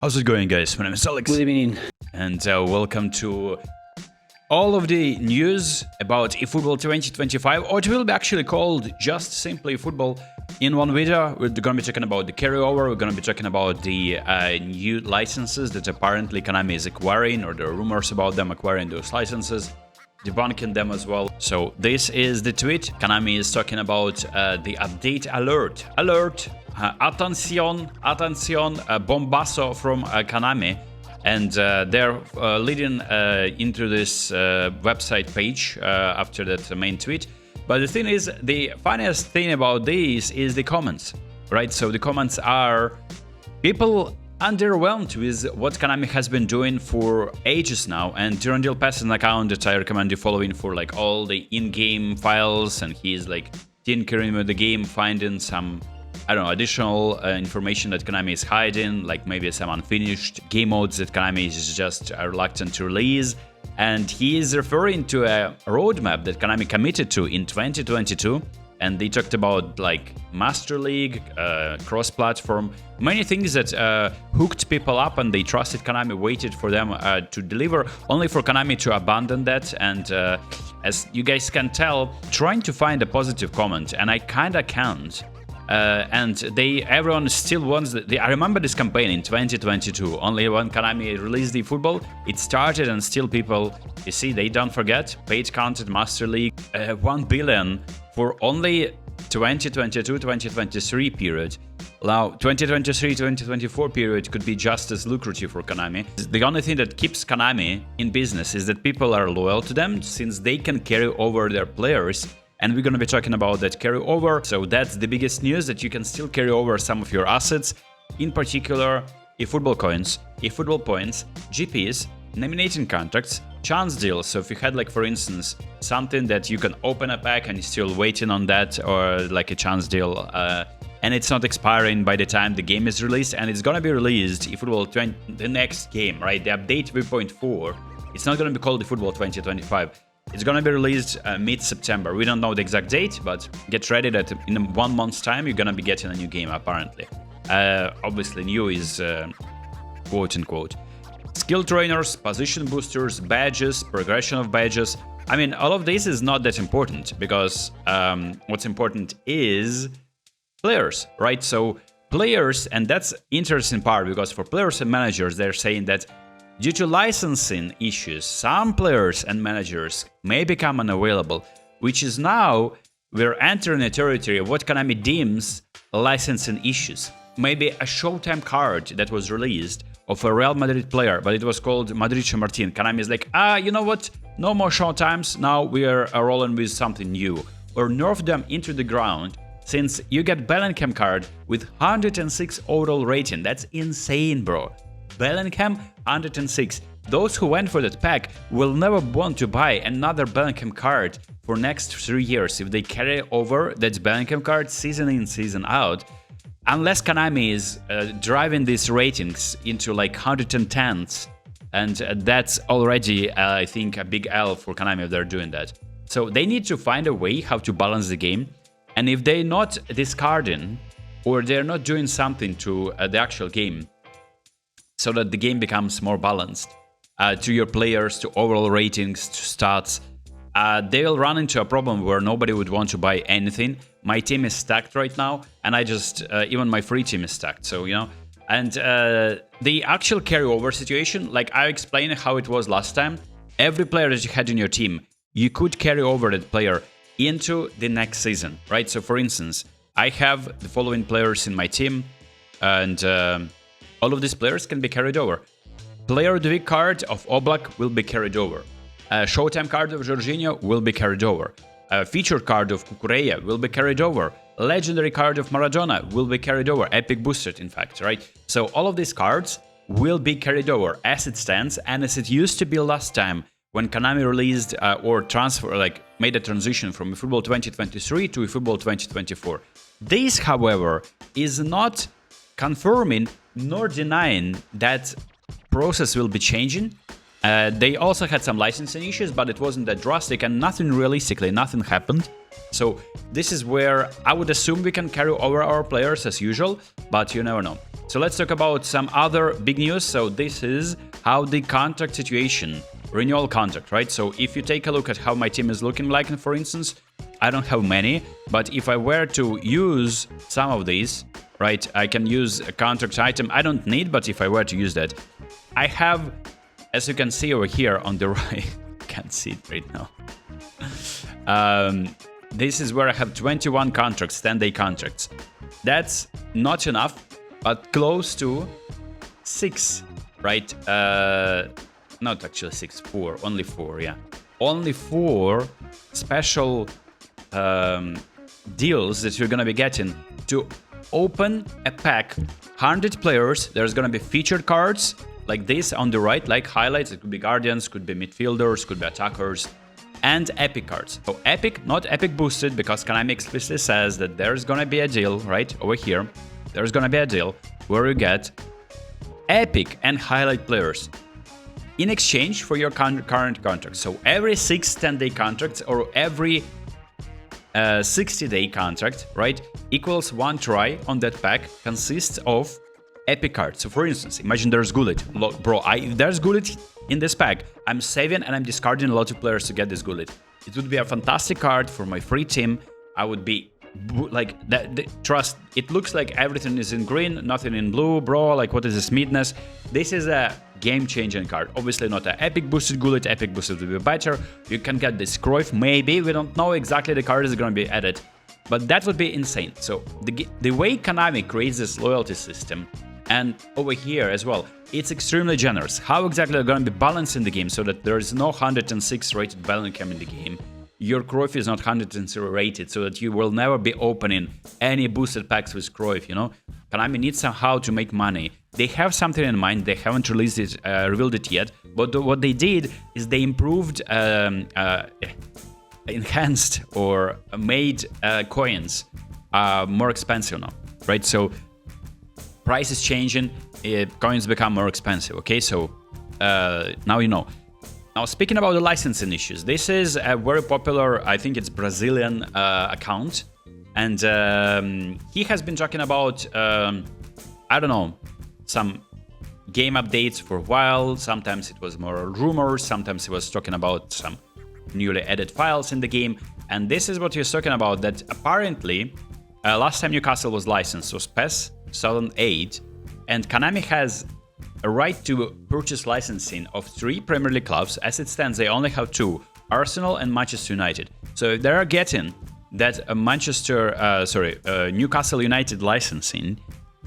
How's it going, guys? My name is Alex. Good evening. And welcome to all of the news about eFootball 2025, or it will be actually called just simply football. In one video, we're going to be talking about the carryover, we're going to be talking about the new licenses that apparently Konami is acquiring, or there are rumors about them acquiring those licenses, debunking them as well. So this is the tweet. Konami is talking about the update alert. Attention, bombasso from Konami. And they're leading into this website page after that main tweet. But the thing is, the funniest thing about this is the comments, right? So the comments are people underwhelmed with what Konami has been doing for ages now. And Durandil passes an account that I recommend you following for like all the in-game files, and he's like tinkering with the game, finding some, I don't know, additional information that Konami is hiding, like maybe some unfinished game modes that Konami is just reluctant to release. And he is referring to a roadmap that Konami committed to in 2022. And they talked about like Master League, cross-platform, many things that hooked people up, and they trusted Konami, waited for them to deliver, only for Konami to abandon that. And as you guys can tell, trying to find a positive comment, and I kinda can't. And everyone still wants I remember this campaign in 2022. Only when Konami released the football, it started, and still people, you see, they don't forget. Paid content, Master League, 1 billion for only 2022-2023 period. Now, 2023-2024 period could be just as lucrative for Konami. The only thing that keeps Konami in business is that people are loyal to them, since they can carry over their players. And we're going to be talking about that carryover. So that's the biggest news, that you can still carry over some of your assets, in particular eFootball coins, eFootball points, GPs, nominating contracts, chance deals. So if you had, like, for instance, something that you can open a pack and you're still waiting on that, or like a chance deal, and it's not expiring by the time the game is released, and it's going to be released eFootball the next game, right? The update 3.4. It's not going to be called eFootball 2025. It's going to be released mid-September. We don't know the exact date, but get ready that in 1 month's time, you're going to be getting a new game, apparently. Obviously, new is quote-unquote. Skill trainers, position boosters, badges, progression of badges. I mean, all of this is not that important, because what's important is players, right? So players, and that's interesting part, because for players and managers, they're saying that due to licensing issues, some players and managers may become unavailable, which is now we're entering a territory of what Konami deems licensing issues. Maybe a Showtime card that was released of a Real Madrid player, but it was called Madrid Martin. Konami is like, you know what? No more Showtimes. Now we are rolling with something new. Or nerf them into the ground, since you get Bellingham card with 106 overall rating. That's insane, bro. Bellingham 106. Those who went for that pack will never want to buy another Bellingham card for next 3 years if they carry over that Bellingham card season in, season out. Unless Konami is driving these ratings into like 110s, and that's already, I think, a big L for Konami if they're doing that. So they need to find a way how to balance the game, and if they're not discarding, or they're not doing something to the actual game, so that the game becomes more balanced to your players, to overall ratings, to stats, they'll run into a problem where nobody would want to buy anything. My team is stacked right now, and I just, even my free team is stacked, so, you know. And the actual carryover situation, like I explained how it was last time, every player that you had in your team, you could carry over that player into the next season, right? So for instance, I have the following players in my team, and all of these players can be carried over. Player of the Week card of Oblak will be carried over. Showtime card of Jorginho will be carried over. Featured card of Cucurella will be carried over. Legendary card of Maradona will be carried over. Epic boosted, in fact, right? So all of these cards will be carried over as it stands, and as it used to be last time when Konami released or made a transition from eFootball 2023 to eFootball 2024. This, however, is not confirming nor denying that process will be changing. They also had some licensing issues, but it wasn't that drastic, and nothing happened. So this is where I would assume we can carry over our players as usual, but you never know. So let's talk about some other big news. So this is how the contract situation, renewal contract, right? So if you take a look at how my team is looking like, for instance, I don't have many, but if I were to use some of these, right, I can use a contract item I don't need, but if I were to use that, I have, as you can see over here on the right, can't see it right now. This is where I have 21 contracts, 10-day contracts. That's not enough, but close to 6, right? Not actually 6, 4, only 4, yeah. Only 4 special deals that you're gonna be getting to open a pack. 100 players, there's gonna be featured cards like this on the right, like highlights. It could be guardians, could be midfielders, could be attackers, and epic cards. So epic, not epic boosted, because Konami explicitly says that there's gonna be a deal right over here. There's gonna be a deal where you get epic and highlight players in exchange for your current contract. So every 6 10-day contracts or every 60-day contract, right, equals 1 try on that pack consists of epic cards. So for instance, imagine there's Gullit. Bro, there's Gullit in this pack. I'm saving and I'm discarding a lot of players to get this Gullit. It would be a fantastic card for my free team. I would be like, trust, it looks like everything is in green, nothing in blue, bro. Like, what is this midness? This is a game-changing card. Obviously not an epic boosted Gullit. Epic boosted will be better. You can get this Cruyff, maybe. We don't know exactly the card is going to be added, but that would be insane. So the way Konami creates this loyalty system, and over here as well, it's extremely generous. How exactly are going to be balanced in the game so that there is no 106 rated Bellingham in the game? Your Cruyff is not 100 rated, so that you will never be opening any boosted packs with Cruyff, you know? Konami needs somehow to make money. They have something in mind, they haven't released it, revealed it yet, but what they did is they improved, enhanced or made coins more expensive now, right? So price is changing, coins become more expensive, okay? So now you know. Now, speaking about the licensing issues, this is a very popular, I think it's Brazilian account, and he has been talking about, I don't know, some game updates for a while. Sometimes it was more rumors, sometimes he was talking about some newly added files in the game, and this is what he was talking about, that apparently last time Newcastle was licensed was PES 2008, and Konami has a right to purchase licensing of 3 Premier League clubs. As it stands, they only have 2, Arsenal and Manchester United. So if they are getting that Newcastle United licensing,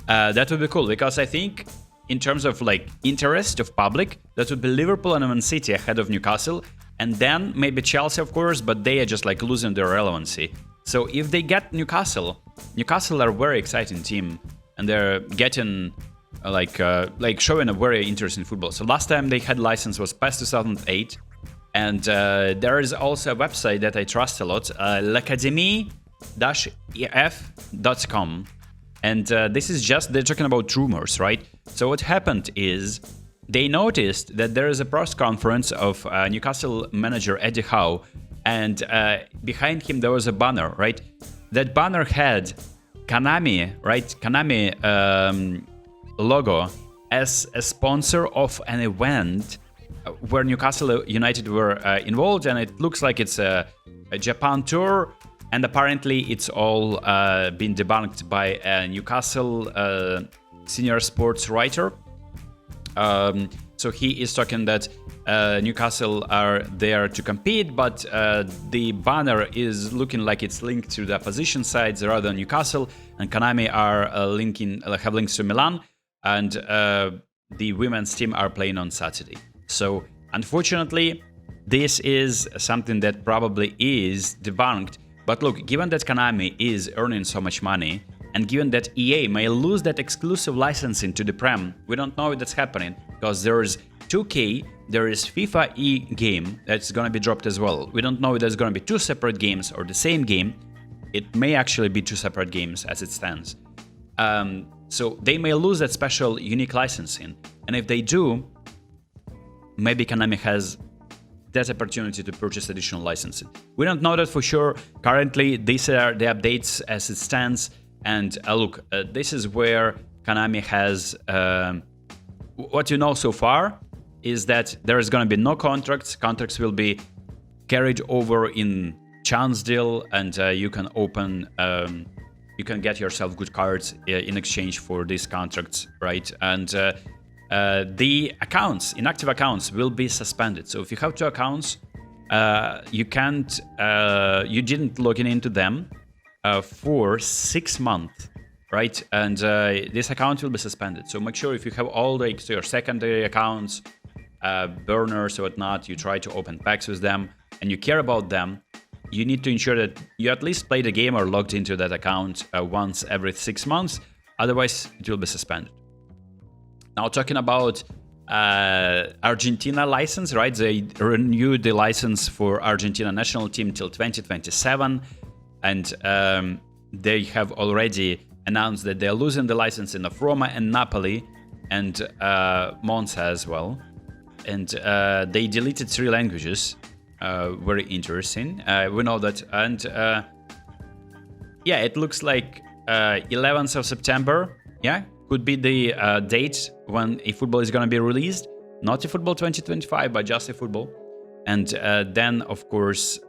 that would be cool, because I think in terms of like interest of public, that would be Liverpool and Man City ahead of Newcastle, and then maybe Chelsea, of course, but they are just like losing their relevancy. So if they get Newcastle are a very exciting team, and they're getting like showing a very interesting football. So last time they had license was PES 2008, and there is also a website that I trust a lot, l'academy-ef.com, and this is just, they're talking about rumors, right? So what happened is they noticed that there is a press conference of Newcastle manager Eddie Howe, and behind him there was a banner, right? That banner had Konami, right? Konami logo as a sponsor of an event where Newcastle United were involved, and it looks like it's a Japan tour, and apparently it's all been debunked by a Newcastle senior sports writer. So he is talking that Newcastle are there to compete, but the banner is looking like it's linked to the opposition sides rather than Newcastle, and Konami are have links to Milan, and the women's team are playing on Saturday. So unfortunately, this is something that probably is debunked. But look, given that Konami is earning so much money, and given that EA may lose that exclusive licensing to the Prem, we don't know if that's happening, because there is 2K, there is FIFA E game that's going to be dropped as well. We don't know if there's going to be 2 separate games or the same game. It may actually be 2 separate games as it stands. So they may lose that special unique licensing. And if they do, maybe Konami has that opportunity to purchase additional licenses. We don't know that for sure. Currently, these are the updates as it stands. And look, this is where Konami has... what you know so far is that there is going to be no contracts. Contracts will be carried over in chance deal, and you can open... you can get yourself good cards in exchange for these contracts, right? And the accounts, inactive accounts, will be suspended. So if you have 2 accounts, you can't, you didn't log into them for 6 months, right? And this account will be suspended. So make sure if you have all the your secondary accounts, burners or whatnot, you try to open packs with them, and you care about them. You need to ensure that you at least play the game or logged into that account once every 6 months. Otherwise, it will be suspended. Now, talking about Argentina license, right? They renewed the license for Argentina national team till 2027. And they have already announced that they're losing the license in Roma and Napoli and Monza as well. And they deleted 3 languages. Very interesting. We know that. And yeah, it looks like 11th of September, yeah, could be the date when eFootball is going to be released. Not eFootball 2025, but just eFootball. And then, of course,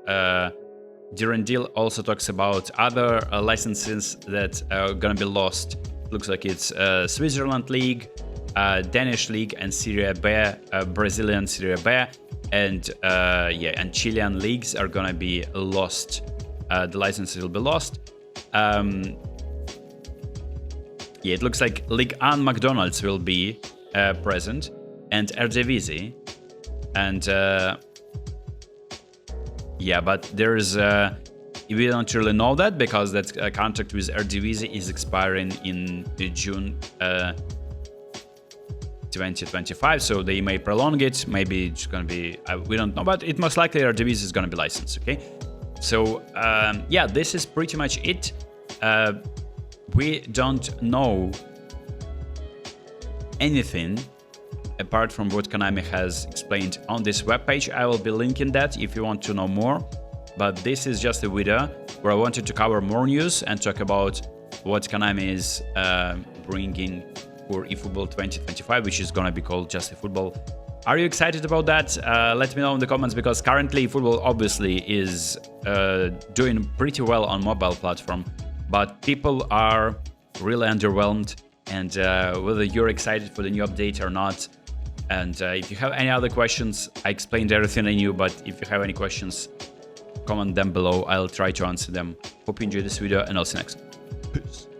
Duran Deal also talks about other licenses that are going to be lost. Looks like it's Switzerland League, Danish League, and Serie B, Brazilian Serie B. And yeah, and Chilean leagues are gonna be lost. The licenses will be lost. Yeah, it looks like Ligue 1 McDonald's will be present, and Eredivisie. And yeah, but there's we don't really know that because that contract with Eredivisie is expiring in June 2025, so they may prolong it. Maybe it's gonna be we don't know, but it most likely Eredivisie is gonna be licensed. Okay, so yeah, this is pretty much it. We don't know anything apart from what Konami has explained on this webpage. I will be linking that if you want to know more, but this is just a video where I wanted to cover more news and talk about what Konami is bringing for eFootball 2025, which is gonna be called Just eFootball. Are you excited about that? Let me know in the comments, because currently eFootball obviously is doing pretty well on mobile platform, but people are really underwhelmed, and whether you're excited for the new update or not. And if you have any other questions, I explained everything I knew, but if you have any questions, comment them below. I'll try to answer them. Hope you enjoyed this video, and I'll see you next time. Peace.